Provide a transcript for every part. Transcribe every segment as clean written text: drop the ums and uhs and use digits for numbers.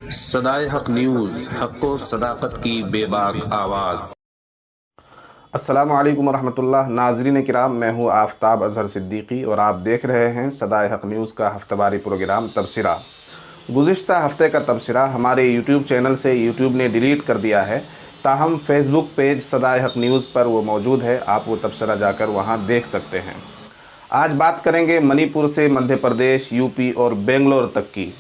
सदाए हक न्यूज़, हक़ व सदाकत की बेबाक आवाज़। अस्सलामु अलैकुम वरहमतुल्लाह। नाज़रीन किराम, मैं हूँ आफ्ताब अज़हर सिद्दीकी और आप देख रहे हैं सदाए हक न्यूज़ का हफ्तावारी प्रोग्राम तबसरा। गुज़िश्ता हफ्ते का तबसरा हमारे यूट्यूब चैनल से यूट्यूब ने डिलीट कर दिया है, ताहम फेसबुक पेज सदाए हक न्यूज़ पर वो मौजूद है। आप वो तबसरा जाकर वहाँ देख सकते हैं। आज बात करेंगे मणिपुर से मध्य प्रदेश, यूपी और बेंगलोर तक की।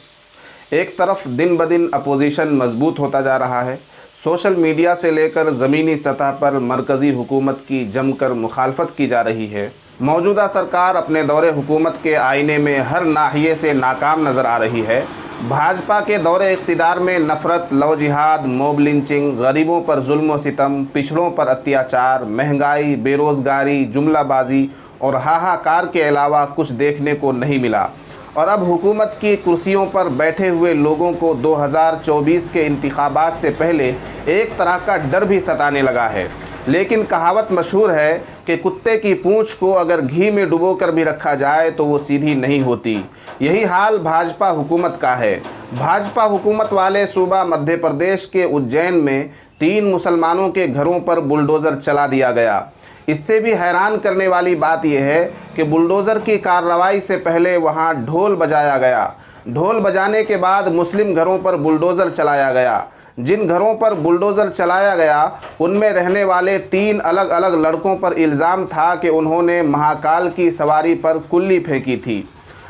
एक तरफ दिन ब दिन अपोजिशन मजबूत होता जा रहा है। सोशल मीडिया से लेकर ज़मीनी सतह पर मरकज़ी हुकूमत की जमकर मुखालफत की जा रही है। मौजूदा सरकार अपने दौरे हुकूमत के आईने में हर नाहिए से नाकाम नज़र आ रही है। भाजपा के दौरे इक़्तिदार में नफ़रत, लव जिहाद, मॉब लिंचिंग, गरीबों पर जुल्म व सितम, पिछड़ों पर अत्याचार, महंगाई, बेरोज़गारी, जुमलाबाजी और हाहाकार के अलावा कुछ देखने को नहीं मिला। और अब हुकूमत की कुर्सियों पर बैठे हुए लोगों को 2024 के इंतखाबात से पहले एक तरह का डर भी सताने लगा है। लेकिन कहावत मशहूर है कि कुत्ते की पूंछ को अगर घी में डुबो कर भी रखा जाए तो वो सीधी नहीं होती। यही हाल भाजपा हुकूमत का है। भाजपा हुकूमत वाले सूबा मध्य प्रदेश के उज्जैन में 3 मुसलमानों के घरों पर बुलडोज़र चला दिया गया। इससे भी हैरान करने वाली बात यह है कि बुलडोज़र की कार्रवाई से पहले वहां ढोल बजाया गया। ढोल बजाने के बाद मुस्लिम घरों पर बुलडोज़र चलाया गया। जिन घरों पर बुलडोज़र चलाया गया उनमें रहने वाले 3 अलग अलग लड़कों पर इल्ज़ाम था कि उन्होंने महाकाल की सवारी पर कुल्ली फेंकी थी।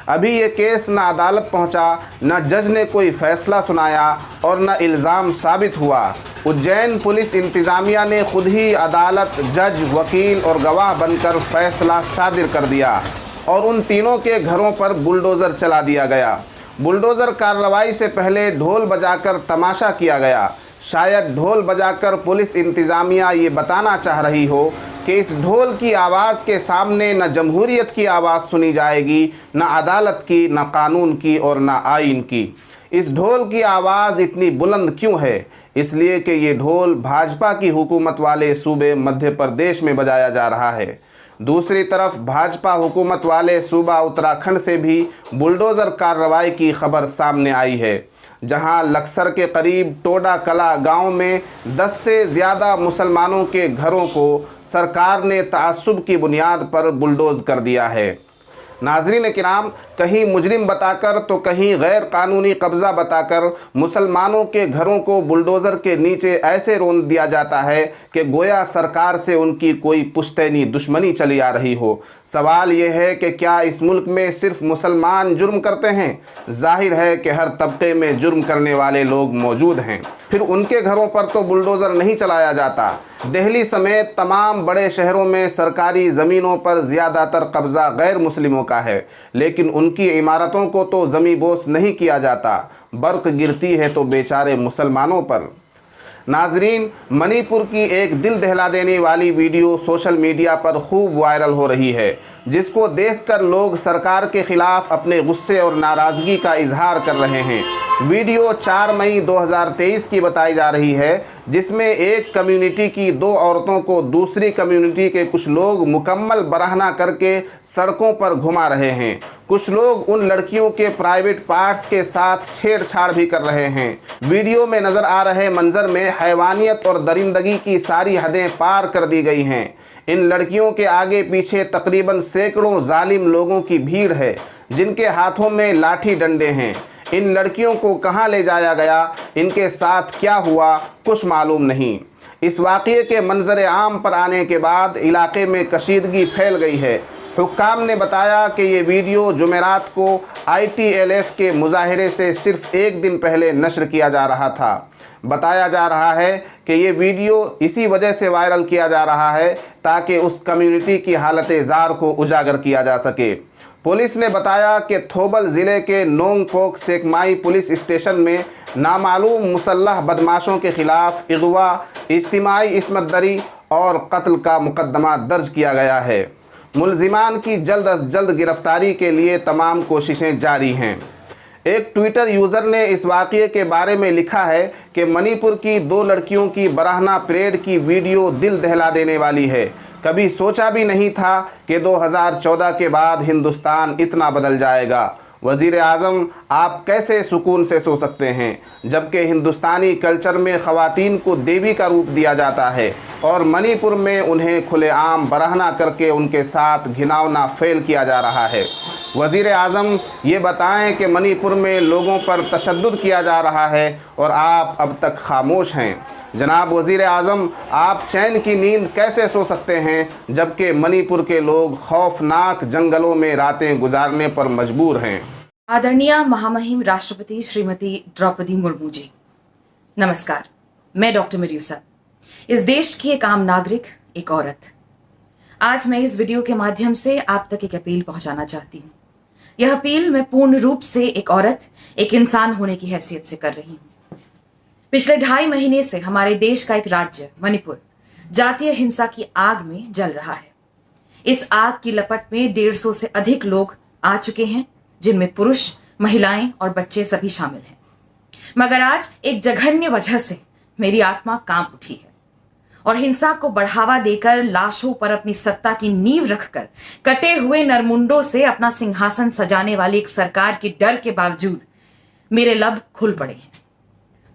अभी ये केस न अदालत पहुंचा, न जज ने कोई फ़ैसला सुनाया और न इल्ज़ाम साबित हुआ। उज्जैन पुलिस इंतज़ामिया ने खुद ही अदालत, जज, वकील और गवाह बनकर फ़ैसला सादिर कर दिया और उन तीनों के घरों पर बुलडोज़र चला दिया गया। बुलडोज़र कार्रवाई से पहले ढोल बजाकर तमाशा किया गया। शायद ढोल बजाकर पुलिस इंतज़ामिया ये बताना चाह रही हो कि इस ढोल की आवाज़ के सामने न जमहूरियत की आवाज़ सुनी जाएगी, न अदालत की, न कानून की और न आइन की। इस ढोल की आवाज़ इतनी बुलंद क्यों है? इसलिए कि ये ढोल भाजपा की हुकूमत वाले सूबे मध्य प्रदेश में बजाया जा रहा है। दूसरी तरफ भाजपा हुकूमत वाले सूबा उत्तराखंड से भी बुलडोज़र कार्रवाई की खबर सामने आई है, जहां लक्सर के करीब टोडा कला गांव में 10 से ज़्यादा मुसलमानों के घरों को सरकार ने तआस्सुब की बुनियाद पर बुलडोज़ कर दिया है। नाज़रीन किराम, कहीं मुजरिम बताकर तो कहीं गैर कानूनी कब्ज़ा बताकर मुसलमानों के घरों को बुलडोज़र के नीचे ऐसे रोन दिया जाता है कि गोया सरकार से उनकी कोई पुश्तैनी दुश्मनी चली आ रही हो। सवाल ये है कि क्या इस मुल्क में सिर्फ मुसलमान जुर्म करते हैं? जाहिर है कि हर तबके में जुर्म करने वाले लोग मौजूद हैं, फिर उनके घरों पर तो बुलडोज़र नहीं चलाया जाता। दिल्ली समेत तमाम बड़े शहरों में सरकारी ज़मीनों पर ज़्यादातर कब्ज़ा गैर मुस्लिमों का है, लेकिन उनकी इमारतों को तो ज़मी बोस नहीं किया जाता। बर्क़ गिरती है तो बेचारे मुसलमानों पर। नाजरीन, मणिपुर की एक दिल दहला देने वाली वीडियो सोशल मीडिया पर खूब वायरल हो रही है, जिसको देखकर लोग सरकार के ख़िलाफ़ अपने गुस्से और नाराज़गी का इजहार कर रहे हैं। वीडियो 4 मई 2023 की बताई जा रही है, जिसमें एक कम्युनिटी की 2 औरतों को दूसरी कम्युनिटी के कुछ लोग मुकम्मल बराहना करके सड़कों पर घुमा रहे हैं। कुछ लोग उन लड़कियों के प्राइवेट पार्ट्स के साथ छेड़छाड़ भी कर रहे हैं। वीडियो में नज़र आ रहे मंजर में हैवानियत और दरिंदगी की सारी हदें पार कर दी गई हैं। इन लड़कियों के आगे पीछे तकरीबन सैकड़ों जालिम लोगों की भीड़ है, जिनके हाथों में लाठी डंडे हैं। इन लड़कियों को कहां ले जाया गया, इनके साथ क्या हुआ, कुछ मालूम नहीं। इस वाक़ये के मंजर आम पर आने के बाद इलाके में कशीदगी फैल गई है। हुक्काम ने बताया कि ये वीडियो जुमेरात को ITLF के मुजाहरे से सिर्फ 1 दिन पहले नश्र किया जा रहा था। बताया जा रहा है कि ये वीडियो इसी वजह से वायरल किया जा रहा है ताकि उस कम्युनिटी की हालत ज़ार को उजागर किया जा सके। पुलिस ने बताया कि थोबल ज़िले के नोंगपोक सेकमाई पुलिस स्टेशन में नामालूम मुसल्लह बदमाशों के ख़िलाफ़ अगवा, इज्तिमाई इस्मतदरी और कत्ल का मुकदमा दर्ज किया गया है। मुलजिमान की जल्द अज जल्द गिरफ्तारी के लिए तमाम कोशिशें जारी हैं। एक ट्विटर यूज़र ने इस वाक़ये के बारे में लिखा है कि मणिपुर की 2 लड़कियों की बराहना परेड की वीडियो दिल दहला देने वाली है। कभी सोचा भी नहीं था कि 2014 के बाद हिंदुस्तान इतना बदल जाएगा। वज़ीर आज़म आप कैसे सुकून से सो सकते हैं जबकि हिंदुस्तानी कल्चर में ख़वातीन को देवी का रूप दिया जाता है और मणिपुर में उन्हें खुलेआम बरहना करके उनके साथ घिनौना फेल किया जा रहा है। वज़ीर आज़म ये बताएं कि मणिपुर में लोगों पर तशद्दुद किया जा रहा है और आप अब तक खामोश हैं। जनाब वज़ीर आज़म, आप चैन की नींद कैसे सो सकते हैं जबकि मणिपुर के लोग खौफनाक जंगलों में रातें गुजारने पर मजबूर हैं। आदरणीय महामहिम राष्ट्रपति श्रीमती द्रौपदी मुर्मू जी, नमस्कार। मैं डॉक्टर मिर्यूसा, इस देश की एक आम नागरिक, एक औरत। आज मैं इस वीडियो के माध्यम से आप तक एक अपील पहुंचाना चाहती हूँ। यह अपील मैं पूर्ण रूप से एक औरत, एक इंसान होने की हैसियत से कर रही हूँ। पिछले 2.5 महीने से हमारे देश का एक राज्य मणिपुर जातीय हिंसा की आग में जल रहा है। इस आग की लपट में 150 से अधिक लोग आ चुके हैं, जिनमें पुरुष, महिलाएं और बच्चे सभी शामिल हैं। मगर आज एक जघन्य वजह से मेरी आत्मा कांप उठी है और हिंसा को बढ़ावा देकर लाशों पर अपनी सत्ता की नींव रखकर कटे हुए नरमुंडों से अपना सिंहासन सजाने वाली एक सरकार के डर के बावजूद मेरे लब खुल पड़े हैं।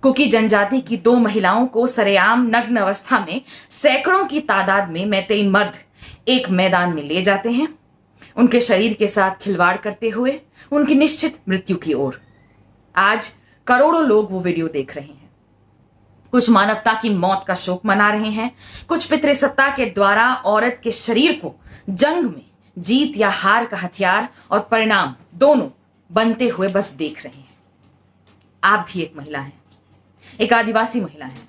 कुकी जनजाति की 2 महिलाओं को सरेआम नग्न अवस्था में सैकड़ों की तादाद में मैतेई मर्द एक मैदान में ले जाते हैं, उनके शरीर के साथ खिलवाड़ करते हुए उनकी निश्चित मृत्यु की ओर। आज करोड़ों लोग वो वीडियो देख रहे हैं। कुछ मानवता की मौत का शोक मना रहे हैं, कुछ पितृसत्ता के द्वारा औरत के शरीर को जंग में जीत या हार का हथियार और परिणाम दोनों बनते हुए बस देख रहे हैं। आप भी एक महिला हैं, एक आदिवासी महिला हैं।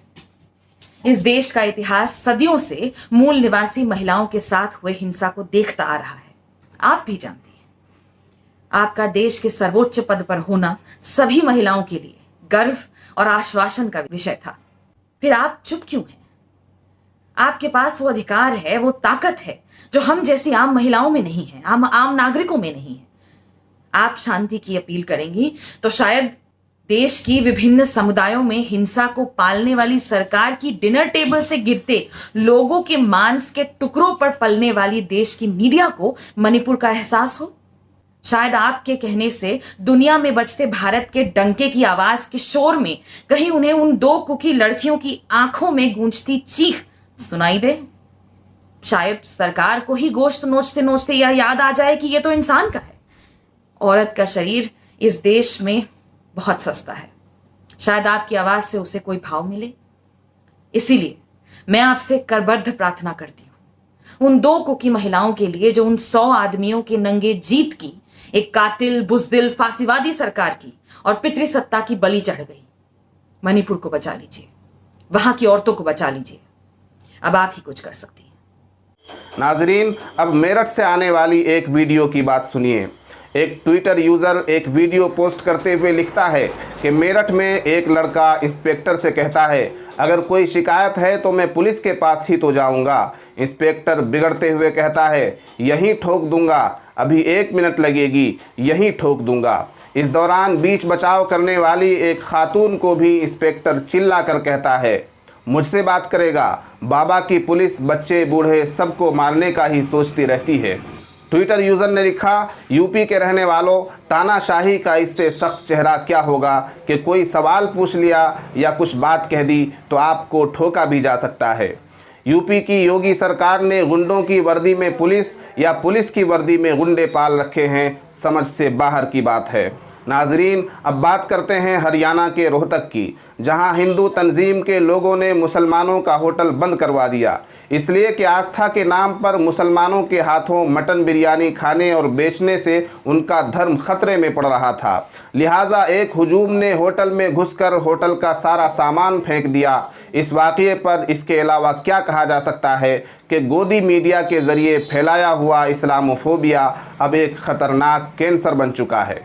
इस देश का इतिहास सदियों से मूल निवासी महिलाओं के साथ हुए हिंसा को देखता आ रहा है। आप भी जानती हैं, आपका देश के सर्वोच्च पद पर होना सभी महिलाओं के लिए गर्व और आश्वासन का विषय था। फिर आप चुप क्यों हैं? आपके पास वो अधिकार है, वो ताकत है जो हम जैसी आम महिलाओं में नहीं है, आम नागरिकों में नहीं है। आप शांति की अपील करेंगी तो शायद देश की विभिन्न समुदायों में हिंसा को पालने वाली सरकार की डिनर टेबल से गिरते लोगों के मांस के टुकड़ों पर पलने वाली देश की मीडिया को मणिपुर का एहसास हो। शायद आपके कहने से दुनिया में बजते भारत के डंके की आवाज के शोर में कहीं उन्हें उन 2 कुकी लड़कियों की आंखों में गूंजती चीख सुनाई दे। शायद सरकार को ही गोश्त नोचते नोचते यह याद आ जाए कि यह तो इंसान का है। औरत का शरीर इस देश में बहुत सस्ता है। शायद आपकी आवाज से उसे कोई भाव मिले। इसीलिए मैं आपसे करबद्ध प्रार्थना करती हूं उन 2 कुकी महिलाओं के लिए जो उन 100 आदमियों के नंगे जीत की, एक कातिल, बुजदिल, फांसीवादी सरकार की और पितृसत्ता की बलि चढ़ गई। मणिपुर को बचा लीजिए, वहां की औरतों को बचा लीजिए। अब आप ही कुछ कर सकती हैं। नाजरीन, अब मेरठ से आने वाली एक वीडियो की बात सुनिए। एक ट्विटर यूज़र एक वीडियो पोस्ट करते हुए लिखता है कि मेरठ में एक लड़का इंस्पेक्टर से कहता है, अगर कोई शिकायत है तो मैं पुलिस के पास ही तो जाऊंगा। इंस्पेक्टर बिगड़ते हुए कहता है, यहीं ठोक दूंगा, अभी 1 मिनट लगेगी, यहीं ठोक दूंगा। इस दौरान बीच बचाव करने वाली एक खातून को भी इंस्पेक्टर चिल्ला कर कहता है, मुझसे बात करेगा, बाबा की पुलिस बच्चे बूढ़े सबको मारने का ही सोचती रहती है। ट्विटर यूज़र ने लिखा, यूपी के रहने वालों, तानाशाही का इससे सख्त चेहरा क्या होगा कि कोई सवाल पूछ लिया या कुछ बात कह दी तो आपको ठोका भी जा सकता है। यूपी की योगी सरकार ने गुंडों की वर्दी में पुलिस या पुलिस की वर्दी में गुंडे पाल रखे हैं, समझ से बाहर की बात है। नाजरीन, अब बात करते हैं हरियाणा के रोहतक की, जहां हिंदू तंजीम के लोगों ने मुसलमानों का होटल बंद करवा दिया, इसलिए कि आस्था के नाम पर मुसलमानों के हाथों मटन बिरयानी खाने और बेचने से उनका धर्म खतरे में पड़ रहा था। लिहाजा एक हुजूम ने होटल में घुसकर होटल का सारा सामान फेंक दिया। इस वाक़ये पर इसके अलावा क्या कहा जा सकता है कि गोदी मीडिया के ज़रिए फैलाया हुआ इस्लामोफोबिया अब एक ख़तरनाक कैंसर बन चुका है।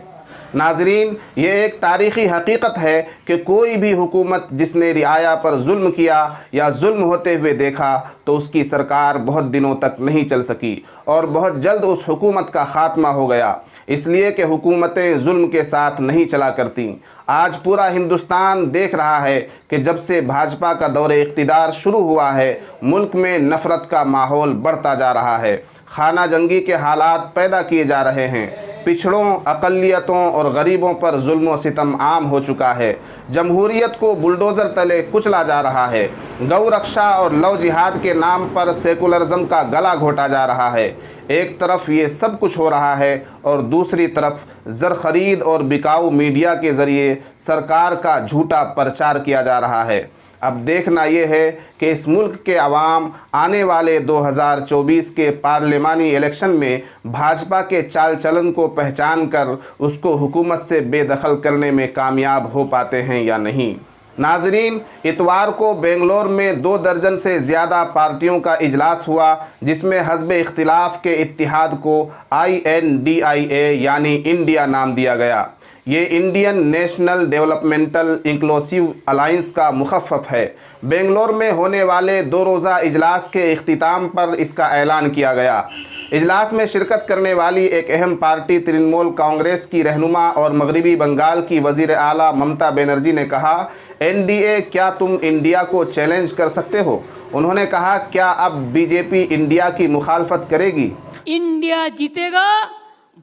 नाजरीन, ये एक तारीख़ी हकीकत है कि कोई भी हुकूमत जिसने रियाया पर जुल्म किया या जुल्म होते हुए देखा तो उसकी सरकार बहुत दिनों तक नहीं चल सकी और बहुत जल्द उस हुकूमत का ख़ात्मा हो गया, इसलिए कि हुकूमतें जुल्म के साथ नहीं चला करती। आज पूरा हिंदुस्तान देख रहा है कि जब से भाजपा का दौरे इख्तिदार शुरू हुआ है, मुल्क में नफ़रत का माहौल बढ़ता जा रहा है। खाना जंगी के हालात पैदा किए जा रहे हैं। पिछड़ों, अक़लियतों और गरीबों पर जुल्म व सितम आम हो चुका है। जमहूरियत को बुलडोज़र तले कुचला जा रहा है। गौ रक्षा और लव जिहाद के नाम पर सेकुलरिज्म का गला घोटा जा रहा है। एक तरफ ये सब कुछ हो रहा है और दूसरी तरफ ज़र ख़रीद और बिकाऊ मीडिया के ज़रिए सरकार का झूठा प्रचार किया जा रहा है। अब देखना ये है कि इस मुल्क के अवाम आने वाले 2024 के पार्लिमानी इलेक्शन में भाजपा के चाल चलन को पहचान कर उसको हुकूमत से बेदखल करने में कामयाब हो पाते हैं या नहीं। नाजरीन, इतवार को बेंगलोर में 2 दर्जन से ज़्यादा पार्टियों का इजलास हुआ, जिसमें हज़्ब इख्तिलाफ़ के इत्तिहाद को INDIA यानी इंडिया नाम दिया गया। ये Indian national developmental inclusive alliance का मुखफ़्फ़ है। बेंगलोर में होने वाले 2 रोज़ा इजलास के इख्तिताम पर इसका ऐलान किया गया। इजलास में शिरकत करने वाली एक अहम पार्टी तृणमूल कांग्रेस की रहनुमा और मगरबी बंगाल की वज़ीर आला ममता बनर्जी ने कहा, NDA क्या तुम इंडिया को चैलेंज कर सकते हो? उन्होंने कहा, क्या अब बीजेपी इंडिया की मुखालफत करेगी? इंडिया जीतेगा,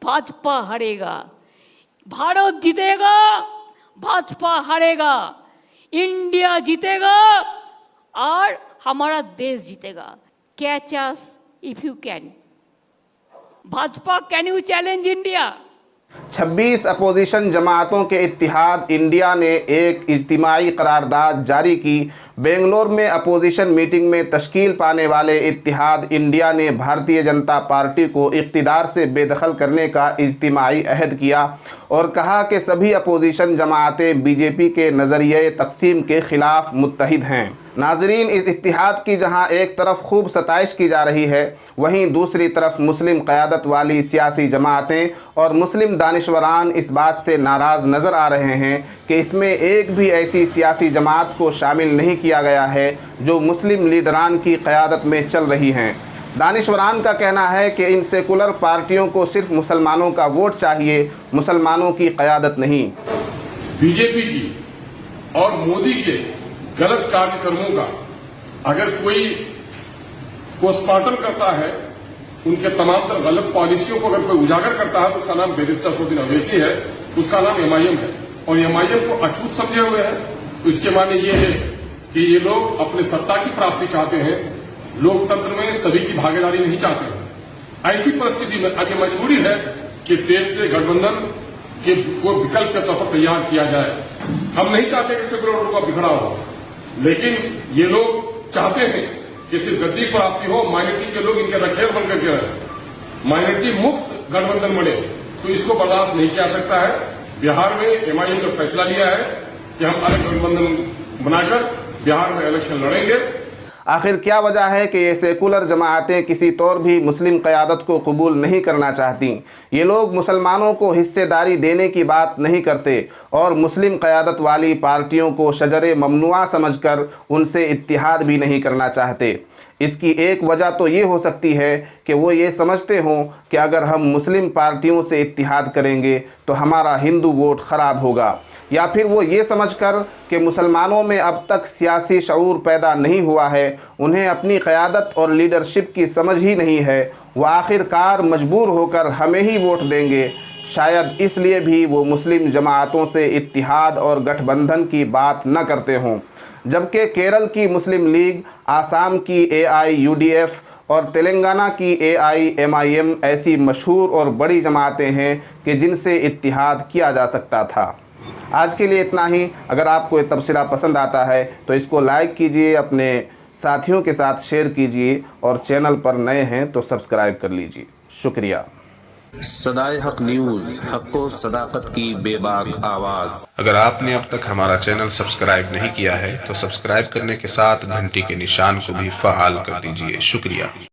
भाजपा हारेगा। भारत जीतेगा, भाजपा हारेगा। इंडिया जीतेगा और हमारा देश जीतेगा। Catch us if you can. Bhajpa, can you challenge India? 26 opposition जमातों के इत्तिहाद इंडिया ने एक इज्तिमाई करारदाद जारी की। बेंगलोर में अपोजिशन मीटिंग में तश्कील पाने वाले इत्तिहाद इंडिया ने भारतीय जनता पार्टी को इक़्तिदार से बेदखल करने का इज्तिमाई अहद किया और कहा कि सभी अपोजिशन जमातें बीजेपी के नज़रिए तक़सीम के ख़िलाफ़ मुत्तहिद हैं। नाजरीन, इस इत्तिहाद की जहां एक तरफ खूब सताइश की जा रही है, वहीं दूसरी तरफ मुस्लिम क़यादत वाली सियासी जमातें और मुस्लिम दानिशवरान इस बात से नाराज़ नज़र आ रहे हैं कि इसमें एक भी ऐसी सियासी जमात को शामिल नहीं किया गया है जो मुस्लिम लीडरान की क़यादत में चल रही हैं। दानिशवरान का कहना है कि इन सेकुलर पार्टियों को सिर्फ मुसलमानों का वोट चाहिए, मुसलमानों की क़यादत नहीं। बीजेपी की और मोदी के गलत कार्यक्रमों का अगर कोई पोस्टमार्टम करता है, उनके तमाम तरह गलत पॉलिसियों को अगर कोई उजागर करता है, तो उसका नाम बैरिस्टर सऊदी अवैसी है, उसका नाम MIM है और MIM को अछूत समझे हुए है। तो इसके माने ये है कि ये लोग अपने सत्ता की प्राप्ति चाहते हैं, लोकतंत्र में सभी की भागीदारी नहीं चाहते हैं। ऐसी परिस्थिति में अब ये मजबूरी है कि देश से गठबंधन के को विकल्प के तौर पर तैयार किया जाए। हम नहीं चाहते कि सेकुलर का बिखड़ा हो, लेकिन ये लोग चाहते हैं कि सिर्फ गद्दी प्राप्ति हो, माइनॉरिटी के लोग इनके रखेल बनकर के रहे, माइनॉरिटी मुक्त गठबंधन बने, तो इसको बर्दाश्त नहीं किया सकता है। बिहार में MIM ने फैसला लिया है कि हम अलग गठबंधन बनाकर बिहार में इलेक्शन लड़ेंगे। आखिर क्या वजह है कि ये सेकुलर जमातें किसी तौर भी मुस्लिम क़यादत को कबूल नहीं करना चाहती? ये लोग मुसलमानों को हिस्सेदारी देने की बात नहीं करते और मुस्लिम क़यादत वाली पार्टियों को शजर ममनुआ समझकर उनसे इत्तिहाद भी नहीं करना चाहते। इसकी एक वजह तो ये हो सकती है कि वो ये समझते हों कि अगर हम मुस्लिम पार्टियों से इत्तिहाद करेंगे तो हमारा हिंदू वोट ख़राब होगा, या फिर वो ये समझकर कि मुसलमानों में अब तक सियासी शऊर पैदा नहीं हुआ है, उन्हें अपनी क़यादत और लीडरशिप की समझ ही नहीं है, वो आखिरकार मजबूर होकर हमें ही वोट देंगे। शायद इसलिए भी वो मुस्लिम जमातों से इत्तिहाद और गठबंधन की बात न करते हों। जबकि केरल की मुस्लिम लीग, आसाम की AIUDF और तेलंगाना की AIMIM ऐसी मशहूर और बड़ी जमातें हैं कि जिनसे इत्तिहाद किया जा सकता था। आज के लिए इतना ही। अगर आपको ये तबसरा पसंद आता है तो इसको लाइक कीजिए, अपने साथियों के साथ शेयर कीजिए और चैनल पर नए हैं तो सब्सक्राइब कर लीजिए। शुक्रिया। सदाए हक न्यूज़, हक़ व सदाकत की बेबाक आवाज़। अगर आपने अब तक हमारा चैनल सब्सक्राइब नहीं किया है तो सब्सक्राइब करने के साथ घंटी के निशान को भी फ़आल कर दीजिए। शुक्रिया।